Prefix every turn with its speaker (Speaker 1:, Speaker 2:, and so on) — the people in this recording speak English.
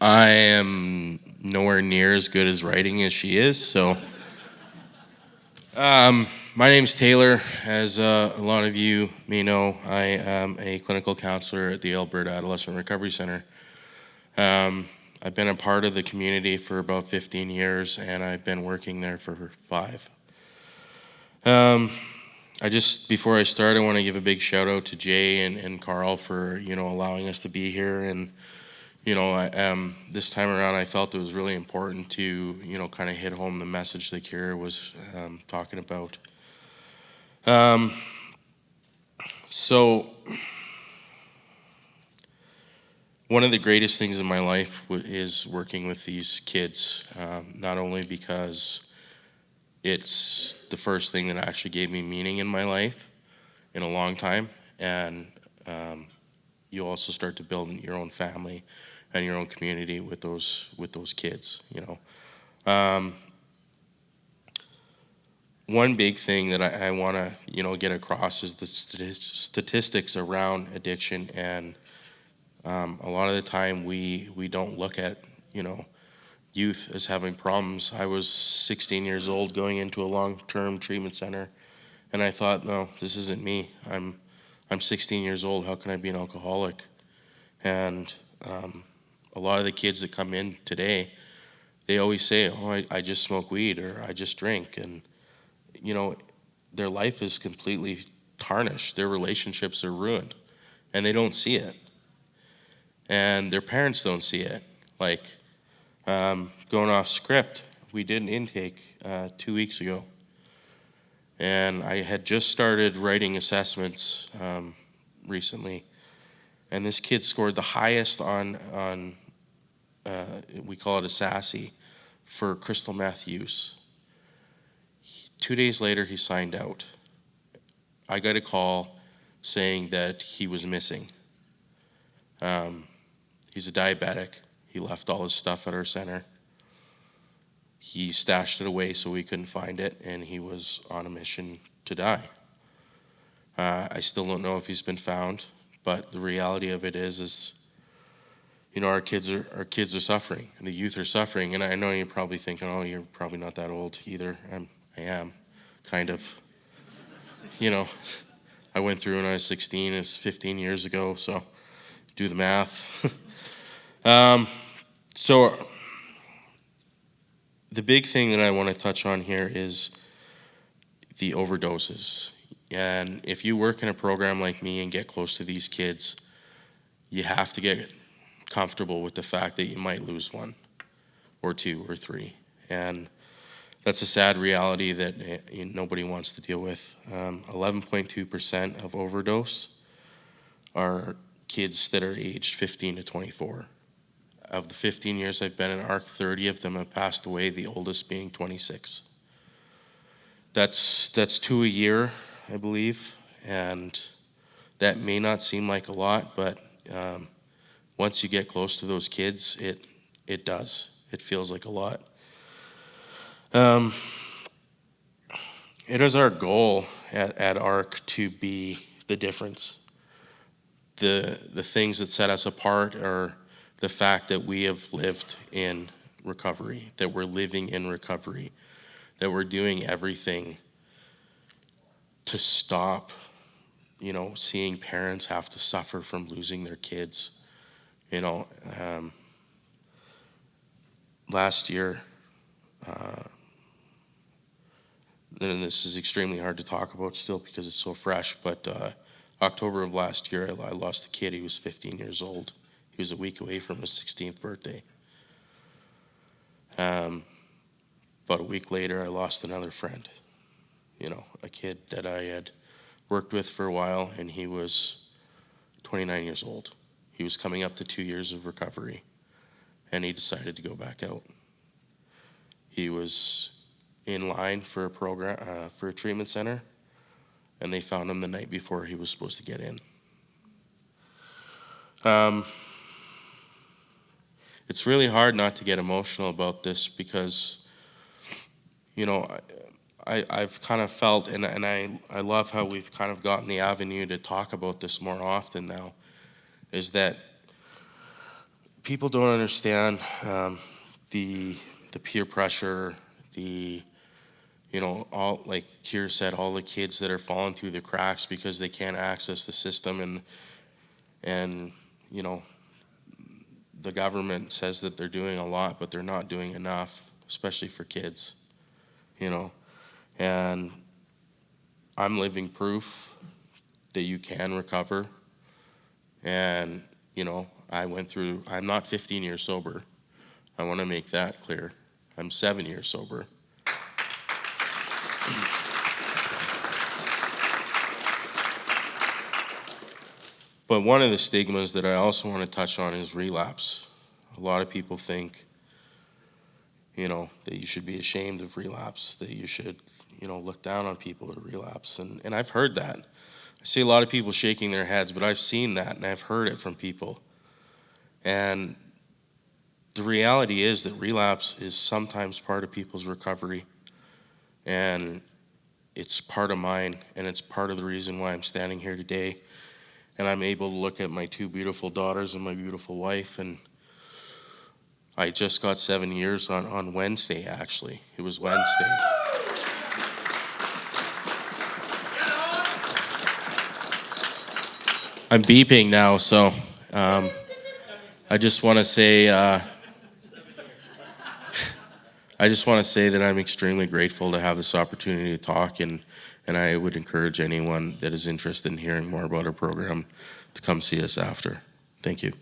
Speaker 1: I am nowhere near as good as writing as she is, so. My name's Taylor. As a lot of you may know, I am a clinical counselor at the Alberta Adolescent Recovery Center. I've been a part of the community for about 15 years, and I've been working there for 5. Before I start, I want to give a big shout out to Jay and Carl for, allowing us to be here. And, this time around, I felt it was really important to, kind of hit home the message that Kira was talking about. So one of the greatest things in my life is working with these kids, not only because it's the first thing that actually gave me meaning in my life in a long time, and you also start to build your own family and your own community with those kids. One big thing that I want to get across is the statistics around addiction, and a lot of the time we don't look at youth as having problems. I was 16 years old going into a long-term treatment center, and I thought, no, this isn't me. I'm 16 years old. How can I be an alcoholic? And a lot of the kids that come in today, they always say, oh, I just smoke weed, or I just drink. And their life is completely tarnished. Their relationships are ruined, and they don't see it. And their parents don't see it. Like, going off script, we did an intake 2 weeks ago, and I had just started writing assessments recently, and this kid scored the highest on we call it a SASE, for crystal meth use. 2 days later, he signed out. I got a call saying that he was missing. He's a diabetic. He left all his stuff at our center. He stashed it away so we couldn't find it, and he was on a mission to die. I still don't know if he's been found, but the reality of it is our kids are suffering, and the youth are suffering. And I know you're probably thinking, oh, you're probably not that old either. I am, kind of. I went through when I was 16. It's 15 years ago, so do the math. So the big thing that I want to touch on here is the overdoses. And if you work in a program like me and get close to these kids, you have to get comfortable with the fact that you might lose 1 or 2 or 3. And that's a sad reality that nobody wants to deal with. 11.2% of overdose are kids that are aged 15 to 24. Of the 15 years I've been in AARC, 30 of them have passed away, the oldest being 26. That's 2 a year, I believe, and that may not seem like a lot, but once you get close to those kids, it does. It feels like a lot. It is our goal at AARC to be the difference. The things that set us apart are the fact that we have lived in recovery, that we're living in recovery, that we're doing everything to stop, seeing parents have to suffer from losing their kids. Last year, and this is extremely hard to talk about still because it's so fresh, but October of last year, I lost a kid. He was 15 years old. He was a week away from his 16th birthday. About a week later, I lost another friend, a kid that I had worked with for a while, and he was 29 years old. He was coming up to 2 years of recovery, and he decided to go back out. He was in line for a program, for a treatment center, and they found him the night before he was supposed to get in. It's really hard not to get emotional about this because, I've kind of felt, and I love how we've kind of gotten the avenue to talk about this more often now, is that people don't understand the peer pressure, all, like Kier said, all the kids that are falling through the cracks because they can't access the system, and the government says that they're doing a lot, but they're not doing enough, especially for kids, and I'm living proof that you can recover. And I'm not 15 years sober. I want to make that clear. I'm 7 years sober. But one of the stigmas that I also want to touch on is relapse. A lot of people think, that you should be ashamed of relapse, that you should, look down on people who relapse. And I've heard that. I see a lot of people shaking their heads, but I've seen that and I've heard it from people. And the reality is that relapse is sometimes part of people's recovery. And it's part of mine, and it's part of the reason why I'm standing here today. And I'm able to look at my 2 beautiful daughters and my beautiful wife, and I just got 7 years on Wednesday, actually. It was Wednesday. I'm beeping now, so I just want to say that I'm extremely grateful to have this opportunity to talk, and I would encourage anyone that is interested in hearing more about our program to come see us after. Thank you.